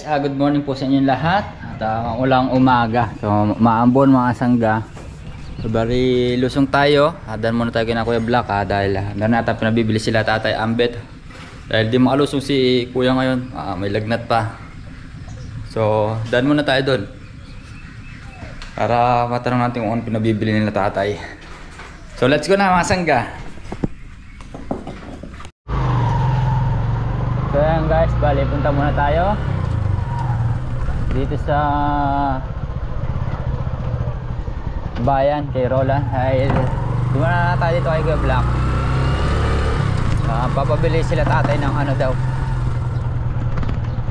good morning po sa inyong lahat. At ulang umaga. So maambon mga sangga. So bari lusong tayo. Dan muna tayo kina Kuya Black dahil meron nata pinabibili sila Tatay Ambet. Dahil di makalusong si Kuya ngayon. May lagnat pa. So dan muna tayo doon. Para matanong natin kung ano pinabibili nila tatay. So let's go na mga sangga. So yan guys, bali punta muna tayo dito sa bayan kay Roland. Ay, dumana na tayo dito kay Kuya Black. Papabili sila tatay ng ano daw,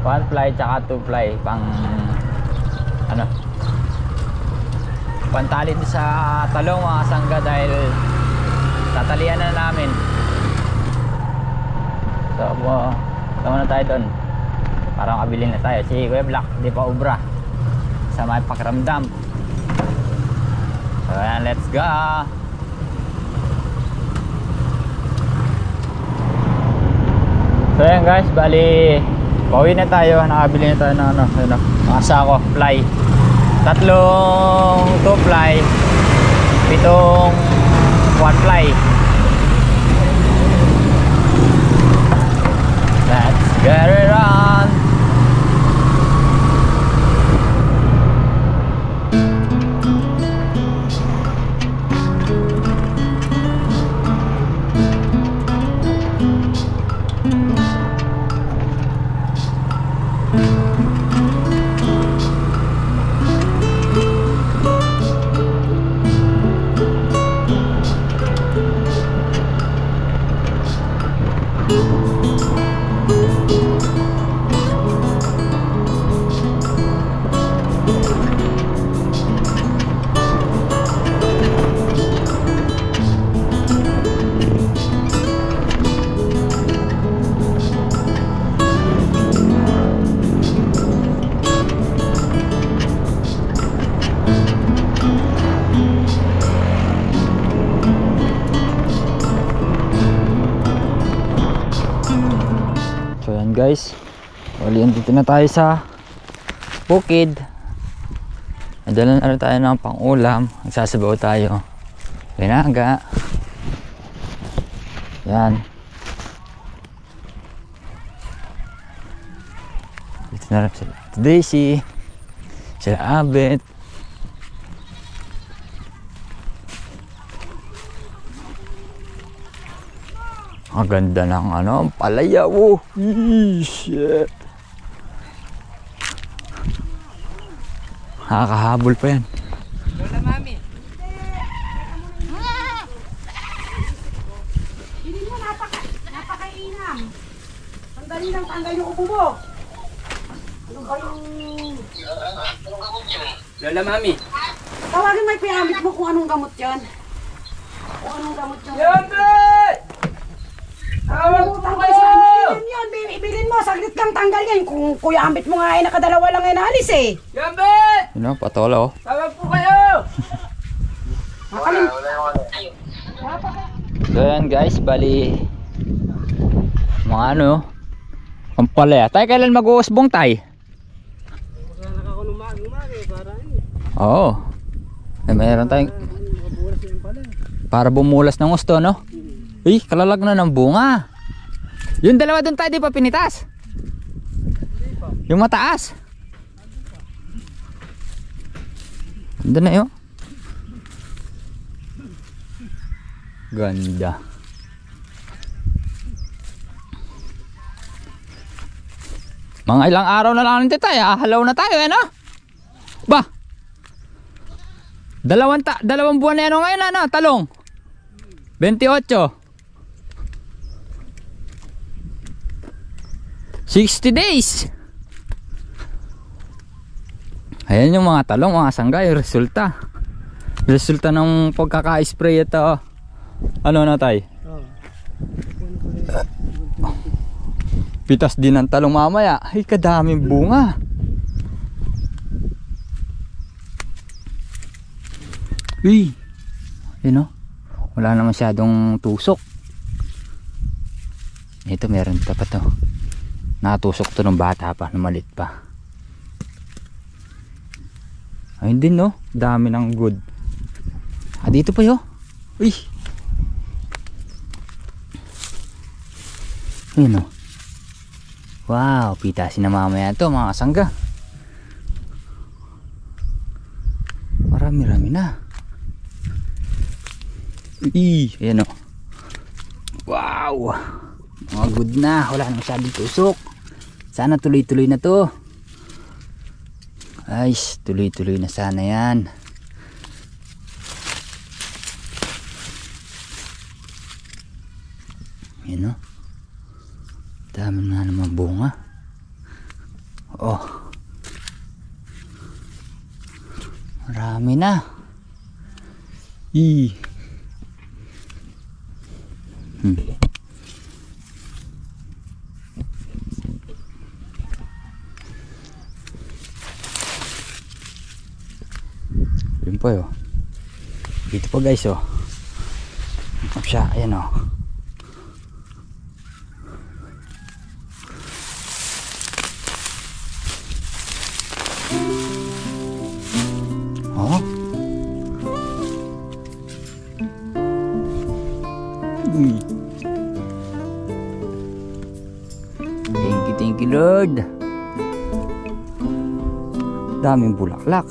1 ply tsaka 2 ply pang ano, pantali sa talong mga sangga dahil tatalian na namin. So tama na tayo doon para makabili na tayo. Si Kuya Black di pa ubra sa may pakiramdam. So yan, let's go. So yan guys, bali pauwi na tayo. Nakabili na tayo ng ano, mga sako, fly. 3 2 fly, 7 1 fly. Let's get it on. Guys, wali dito na tayo sa bukid. Nadala na tayo ng pang-ulam. Magsasabaw tayo. Binaga. Yan. Dito na rin sila Daisy, sila Abet. Ang ganda ng ano, palaya. Oh, shit. Nakakahabol pa yan. Lola Mami. Hindi mo napakainam. Tanggalin lang, tanggal yung upo mo. Ano ba yung... Lola Mami. Tawagin mo yung piramid mo kung anong gamot yan. Kung anong gamot yan. Yambe! Tanggal sa amin yun. Ibilin mo, saglit kang tanggal yan. Kung Kuya Ambit mo nga ay nakadalawa lang ay naalis eh. Yambe! Yun o, patola o. Tawag po kayo! Makalim. So yan guys, bali mga ano, ang palaya. Tayo kailan mag-uusbong tay? Oo. Ay, mayroon tayong para bumulas ng gusto, no? Uy, kalalag na ng bunga. Yung dalawa doon tayo, di pa pinitas? Yung mataas. Doon na yun. Ganda. Mga ilang araw na lang natin tayo. Halaw na tayo, ano? Ba? Dalawang buwan na yan ngayon, ano? Talong. 28. 60 days. Ayan yung mga talong, mga sangga, yung resulta. Resulta ng pagkaka-spray ito. Ano na tayo? Pitas din ng talong mamaya. Ay, kadaming bunga. Uy. Yun o. Wala na masyadong tusok. Ito meron pa to. Natusok to ng bata pa, ng malit pa. Ayun din no, dami ng good. Dito pa yo. Uy. Ayun no. Wow, pitasin na mamaya to mga kasangga. Marami-rami na. Ayan o. Wow, mga good na. Wala na masyadong tusok. Sana tuloy-tuloy na to. Ay, tuloy-tuloy na sana yan. Ayan o. Dami na naman bunga. Oh, marami na. Yun po yun. Dito po guys oh. Siya, ayan oh. Oh. Thank you Lord. Daming bulaklak.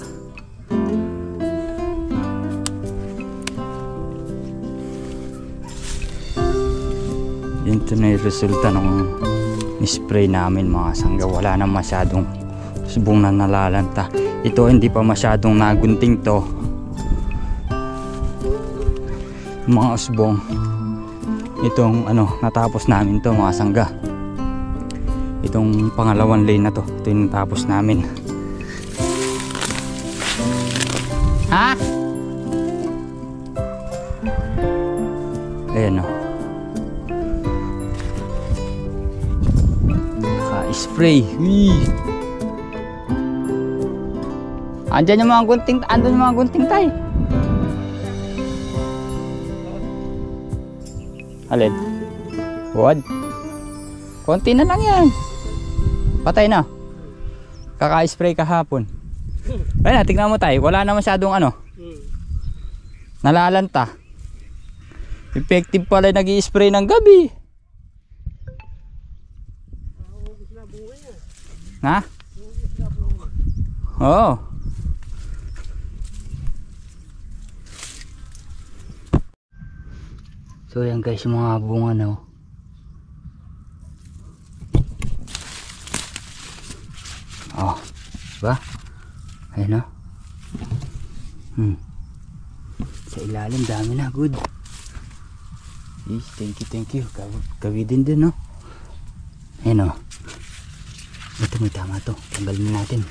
Ito na yung resulta ng spray namin mga sangga. Wala na masyadong usbong na nalalanta. Ito hindi pa masyadong nagunting to. Mga usbong. Itong natapos namin to mga sangga. Itong pangalawang lane na to. Ito yung natapos namin. Ha? Ayan o. Spray. Andyan yung mga gunting, andun yung mga gunting tay. Alin? Wad. Konti na lang yan. Patay na. Kaka-spray kahapon. Ayun na, tignan mo tayo. Wala na masyadong nalalanta. Effective pala nag-i-spray ng gabi. Ha? Oo. So yan guys, yung mga bunga na oh. Oh, diba? Ayun oh. Sa ilalim dami na, good. Yes, thank you. Gawi din no. Ayun oh. Ito may tama to. Tanggalin natin.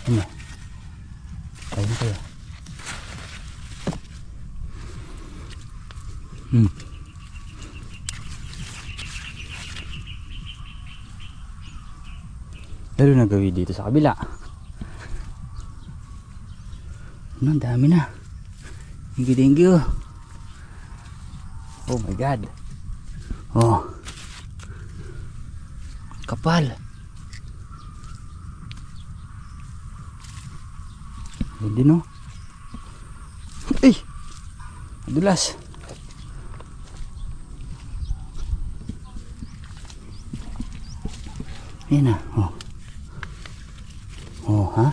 Ano? Ayun kayo. Lalo na gawin dito sa kabila. Ang dami na. Thank you. Oh my God. Oh. Kapal. Hindi no. Ay. Adulas. Ayan na. Oh. Oh ha.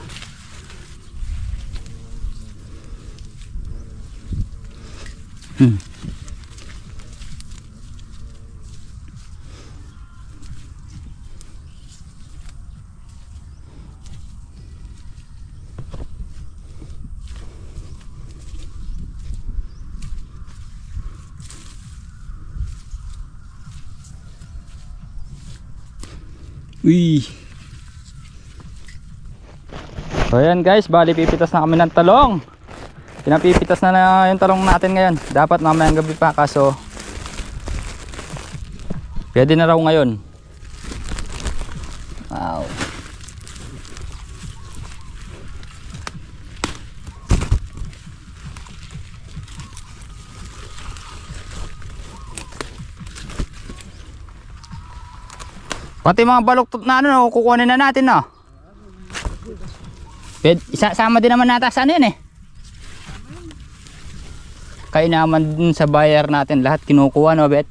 Uy. So ayan guys, bali pipitas na kami ng talong. Pinapipitas na yung talong natin ngayon. Dapat mamayang gabi pa, kaso pwede na raw ngayon. Wow. Pati mga baluktot na kukunin na natin na. Sama din naman nata sa ano yan eh. Kaya naman dun sa buyer natin lahat kinukuha, no Bet?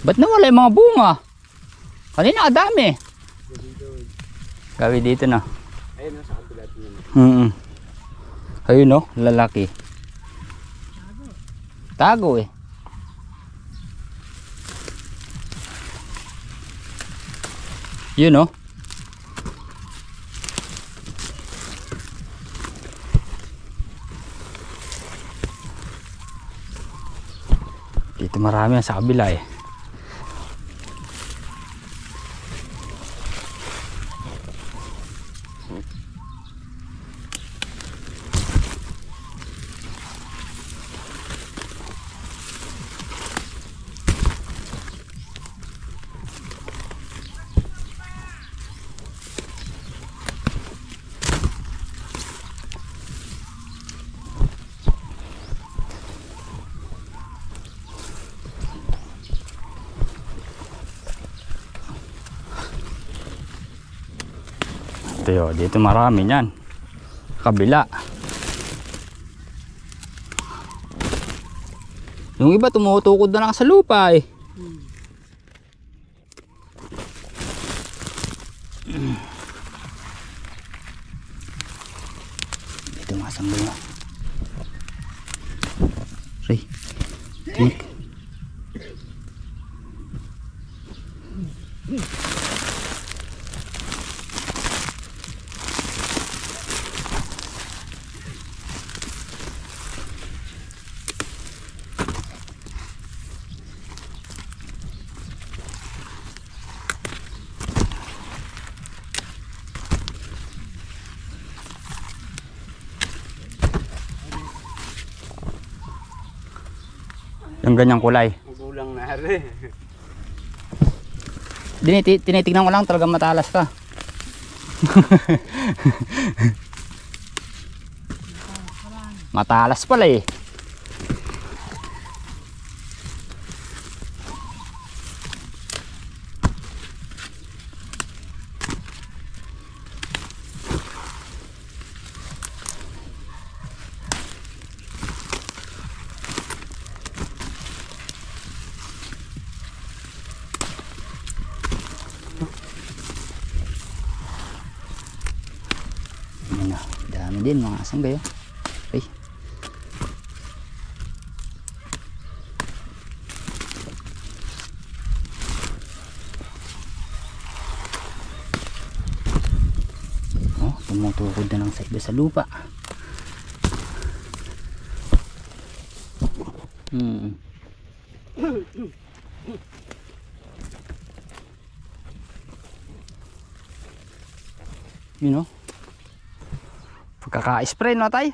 Ba't nawala yung mga bunga? Kanina kadami. Gawi dito na. Ayun na sa kabila naman. Ayun no, lalaki. Tago eh. Yun no. Dito marami sa kabila eh. Dito marami niyan. Kabila. Yung iba tumutukod na lang sa lupa eh. Dito nga sanggol na. Ray. Nick. Yung ganyang kulay. Magulang na rin. Tinitignan ko lang talaga matalas ka. Matalas pala eh. Dami din mga sanggayo. Okay. Oh, tumutukod na lang sa iba sa lupa. You know? Pagkaka-spray na tayo.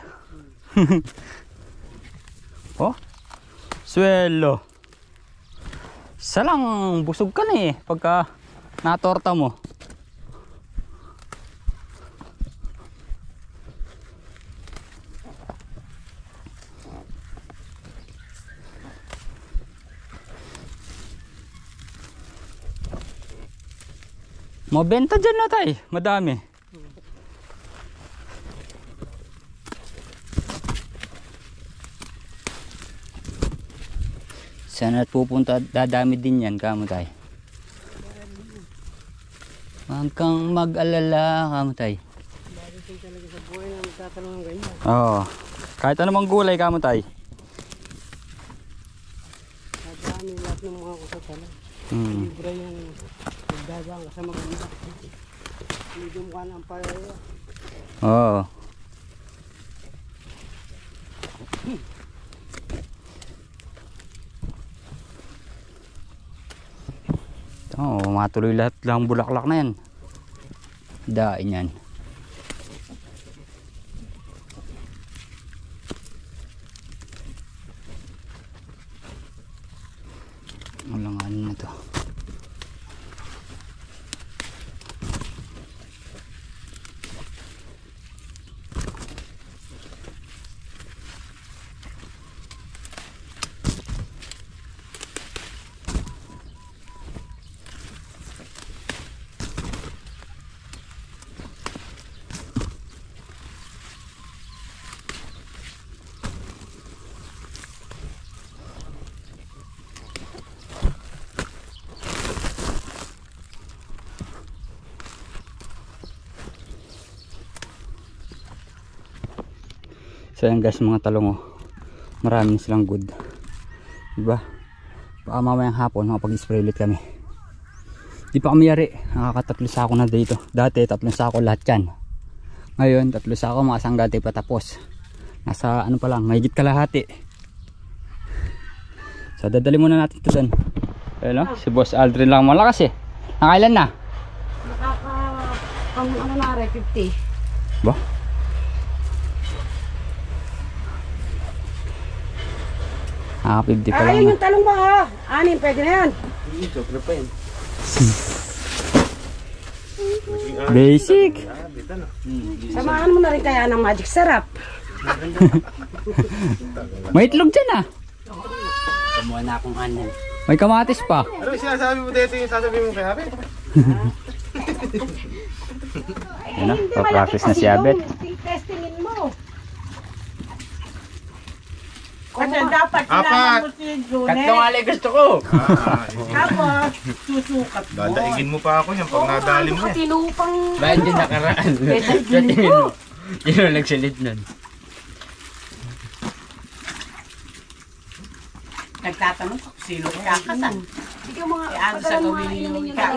Oh, swelo. Salang busog ka na eh pagka natorta mo. Mabenta dyan na tayo, madami. Sana at pupunta, dadami din yan, kamo tayo. Huwag kang mag-alala, kamo tayo. Darating talaga sa buhay na magtatanong ng ganyan. Oo. Kahit anumang gulay, kamo tayo. Nadami lahat ng mga kusatala. Libre yung nagdagang sa maganda. Medium ka ng palaya. Oo. Oh, matuloy lahat lang bulaklak na yan. Dain yan. So yan guys, mga talong oh. Marami silang good. Diba? Baka mamayang hapon makapag-spray ulit kami. Di pa kami yari. Nakakatatlo sako na dito. Dati 3 sako lahat yan. Ngayon 3 sako mga sanggate patapos. Nasa ano pa lang, mahigit kalahati. So dadali muna natin ito doon. Ayun o, si Boss Aldrin lang malakas eh. Nakailan na? Ano na rin, 50. Ba? Ah, 50 pa lang. Ayun yung talong ba ha? 6, pwede na yan. Sobra pa yan. Basic. Samahan mo na rin kaya ng magic sarap. May itlog dyan ah. Kumuha na akong kanin. May kamatis pa. Ano yung sinasabi mo dito yung sasabihin mo kay Habi? Yun na, pa-practice na si Abet. Testingin mo. Kasi dapat Apat! Tatlong alay gusto ko. Tapos, susukat mo. Dadaigin mo pa ako yan pag nadali mo yan. Tinupang... Bayan din nakaraan. Tingin mo. Yun ang nagsalit nun. Nagtatanong ko sino kakasan. Sige mga... Ano sa gawin yung ikaw?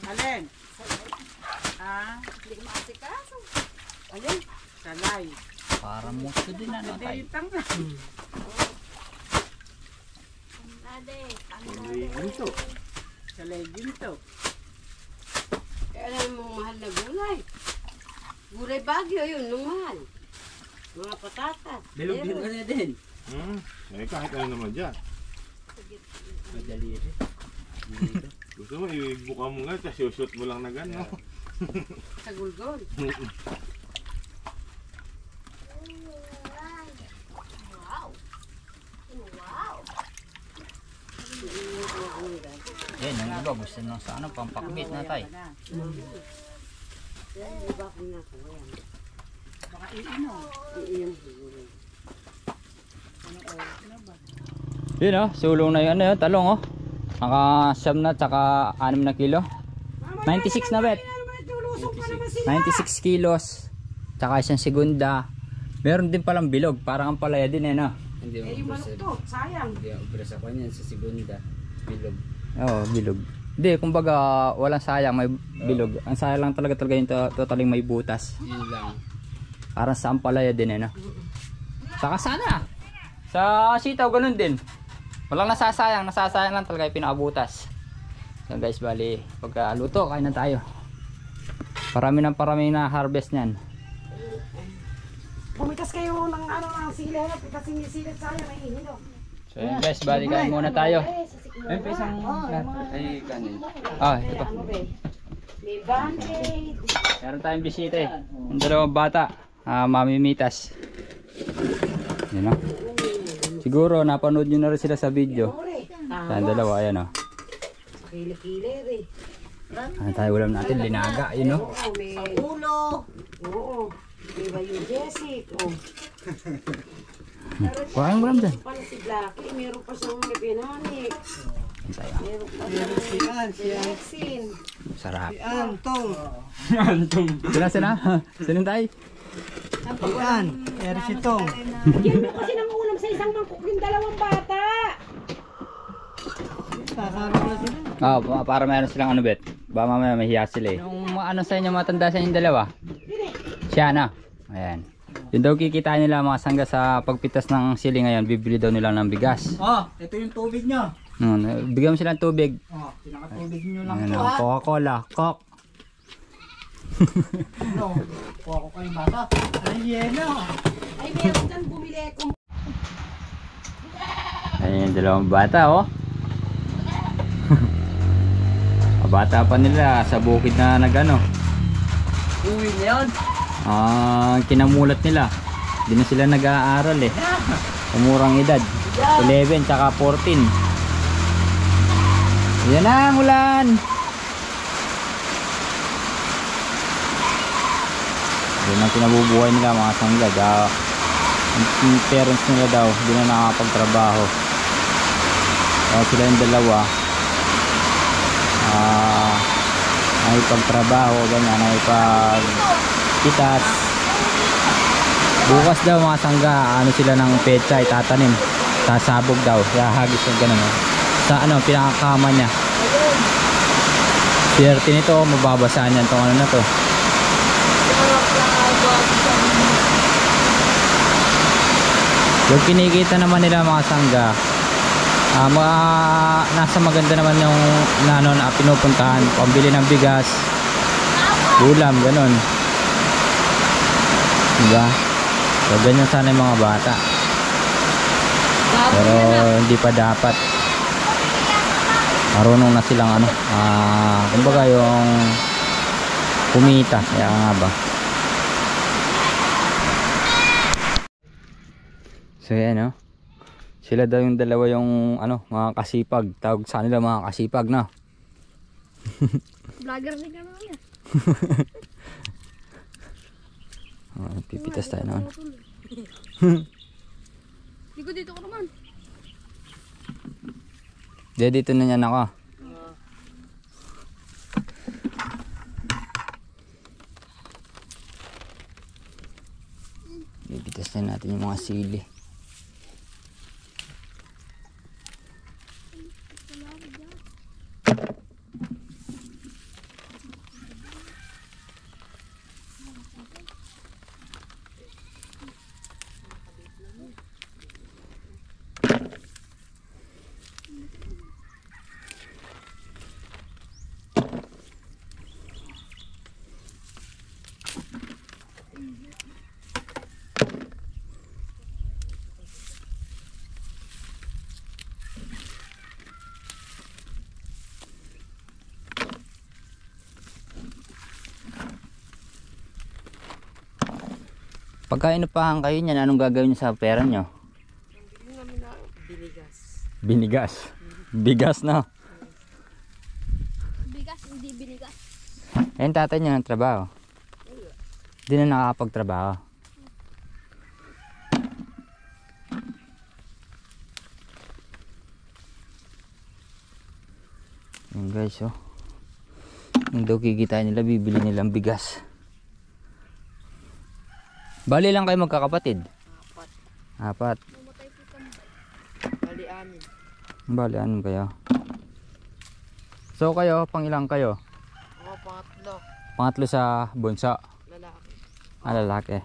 Alin? Hindi maasikaso. Alin? Salay. Para musto din ano tayo. Ginto. Salay ginto. Kaya alam mong mahal na gulay. Gulay Bagyo yun, nung mahal. Mga patatas. Bilog din ka na din. Eh kahit ano naman dyan. Madali rin. Gusto mo ibuka mo nga, tapos shoot mo lang na gano'n. Sa gulgol. Yan, yung iba gusto nang sa ano, pampakbit na tayo. Baka iinom. Iinom siguro. Yun oh, sulong na yun, ano yun, talong oh. Naka 7 na, tsaka 6 na kilo. 96 na bet. 96 kilos. Tsaka isang segunda. Meron din palang bilog, parang ang palaya din eh no. Eh, yung manok to, sayang. Hindi ako ubra sa kanya sa segunda. Bilog. Oo, bilog. Hindi, kumbaga walang sayang, may bilog. Ang sayang lang talaga yung totaling may butas. Yun lang. Parang sa ampalaya din eh no. Saka sana sa sitaw ganun din. Walang nasasayang lang talaga yung pinakabutas. So guys, bali pagka luto, kain na tayo. Parami na harvest niyan. Pumitas kayo ng ano ng sila, kasi yung sila sayang ay ininom. So yun guys, bali kain muna tayo. Ay, pa isang ay kanin. Ah, ito pa. May band-aid. Meron tayong bisita eh. Yung dalawang bata, mamimitas. Yun o. Siguro napanood nyo na rin sila sa video. Saan dalawa, ayan o. Kili-kili rin. Ano tayo ulam natin? Linaga, yun o. Oo, may ulo. Oo. May bayo Jessic. Oh. Kuhain ulam dyan. Pala si Blackie, meron pa siyang pinani. Ayan tayo. Meron pa siyang si Alexin. Sarap. Antong. Sila. Sino tayo? Yan, Ersitong. Yan mo kasi nang ulam sa isang mangkok yung dalawang bata. Sasarap na sila. Para meron silang ano bet. Ba mamaya mahiya sila eh. Yung ano sa inyo, matanda sa inyo dalawa? Siya na. Ayan. Yun daw kikita nila mga sangga sa pagpitas ng sili ngayon. Bibili daw nila ng bigas. Ito yung tubig nyo. Bigyan mo sila ng tubig. Pinakatubig nyo lang Ayan, to ha. Coca-Cola, Coke. Kuha ko kayong bata. Ay, yelo. Ay, meron kang bumili kung Ayun yung dalawang bata, oh. Bata pa nila sa bukid na nagano. Uwi na yun. Kinamulat nila. Hindi na sila nag-aaral eh. Umurang edad. 11 tsaka 14. Yan na ang ulan. Yan ang kinabubuhay nila mga sangga. Yung parents nila daw hindi na nakakapagtrabaho. Kaya sila yung dalawa nakipagtrabaho, ganyan, nakipagpitas. Bukas daw mga sangga, ano sila ng petsa, itatanim. Sasabog daw, hahagis ng ganun. Sa ano, pinakakama niya. Swerte nito, mababasa niyan itong ano na to. Yung kinikita naman nila mga sangga, nasa maganda naman yung na pinupuntahan, pambili ng bigas, ulam, ganun, diba? So ganyan sana yung mga bata, pero hindi pa dapat. Marunong na silang ano, kumbaga yung kumita, kaya nga ba. So yan, no? Sila daw yung dalawa yung ano, mga kasipag. Tawag sa nila mga kasipag, na. Vlogger din kami yan. Pipitas tayo noon. Dito ko naman. Dito na yan ako. Pipitas na natin yung mga sili. Pagka inupahan kayo niyan, anong gagawin niyo sa pera niyo? bili namin na binigas. Binigas. Bigas na. Bigas, hindi binigas. Ayun tatay niya ng trabaho. Hindi na nakakapagtrabaho. Yun guys, oh. Yung daw kikitain nila, bibili nilang bigas. Bali lang kayo magkakapatid? Apat. Bali amin. Bali, ano kayo? So kayo, pang ilang kayo? Ako pangatlo. Pangatlo sa bunso. Lalaki. Lalaki.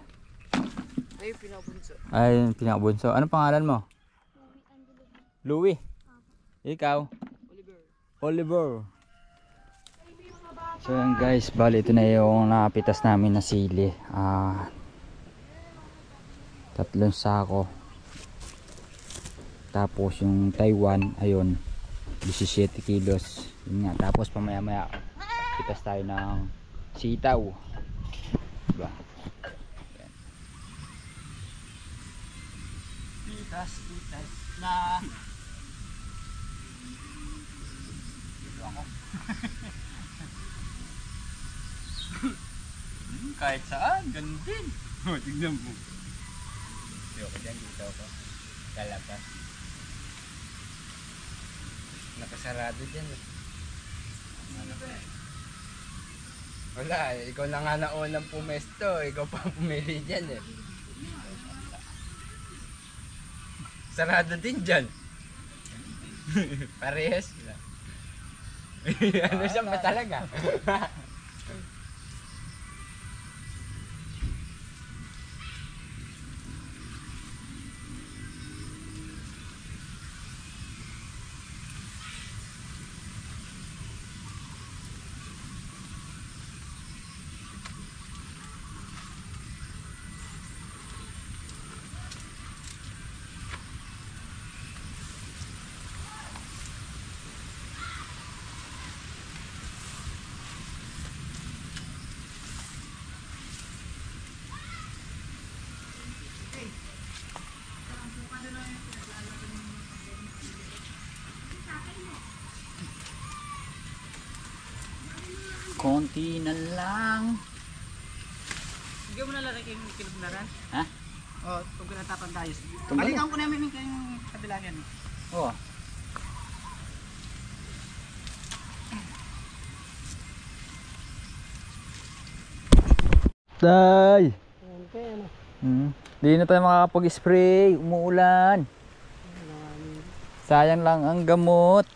Ay, pinabunso. Ay, pinakabunso. Ano pangalan mo? Louie. Ikaw? Oliver. So yan guys, bali ito na yung napitas namin na sili. 3 sako. Tapos yung Taiwan, ayun, 17 kilos. Yun nga. Tapos pamaya maya pitas tayo ng sitaw. Diba? Pitas na dito ako. Kahit saan, ganun din. Tignan mo. Dito dyan, dito ako. Kalabas. Nakasarado dyan eh. Wala eh, ikaw na nga naunang pumesto. Ikaw pa pumili dyan eh. Sarado din dyan. Parehas sila. Ano siya ba talaga? Konti na lang. Hindi mo na lalaki yung kinaglaran. Ha? O, kung pinatapan tayo. Tumbal. Balikan ko namin yung kabila yan. Oo. Tay! Di na tayo makakapag-spray. Umuulan. Sayang lang ang gamot.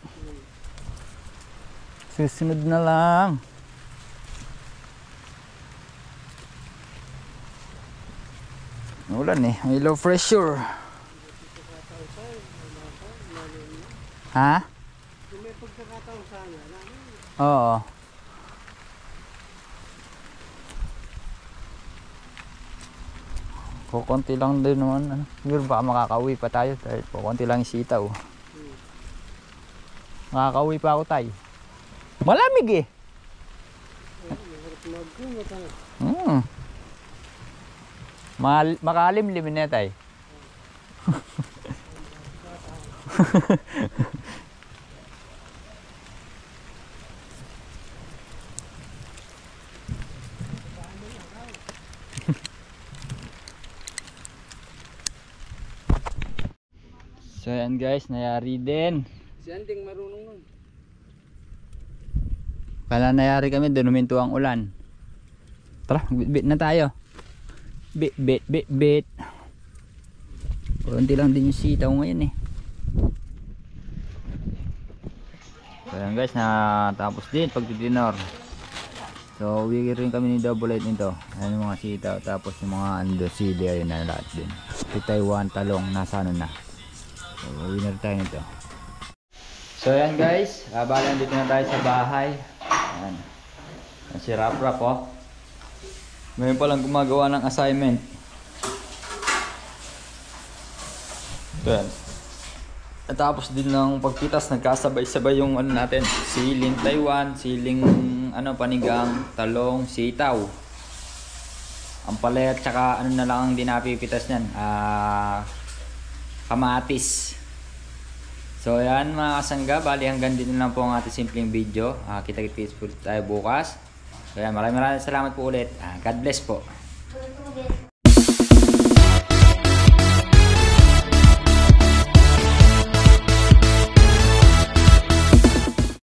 Susunod na lang. Ulan eh. May low pressure. Ha? Oo. Kukunti lang din naman. Ano? Siguro baka makakauwi pa tayo dahil kukunti lang yung sitaw. Makakauwi pa ako tayo. Malamig eh. Makalimlim na tayo. So yan guys, nayari din. Si Anding marunong nun. Kala nayari kami, doon huminto ang ulan. Tara, bit na tayo. Bit. Kunti lang din yung sitaw ngayon eh. So yan guys, natapos din pagtitinor. So uwi rin kami ni Double Light nito. Ayan yung mga sitaw, tapos yung mga sili, ayun na lahat din. Taiwan, talong, nasa ano na. So uwi na rin tayo nito. So yan guys, bali dito na tayo sa bahay. Ayan. Si Rap oh. Ngayon pa lang gumagawa ng assignment. Yan. At tapos din ng pagpitas, nagkasabay-sabay yung ano natin, siling Taiwan, siling panigang, talong, sitaw. Ang palet tsaka ano na lang ang dinapipitas niyan, kamatis. So yan mga kasangga, bali hanggang dito lang po ang ating simpleng video. Kita-kits po tayo bukas. So yan, maraming salamat po ulit. God bless po.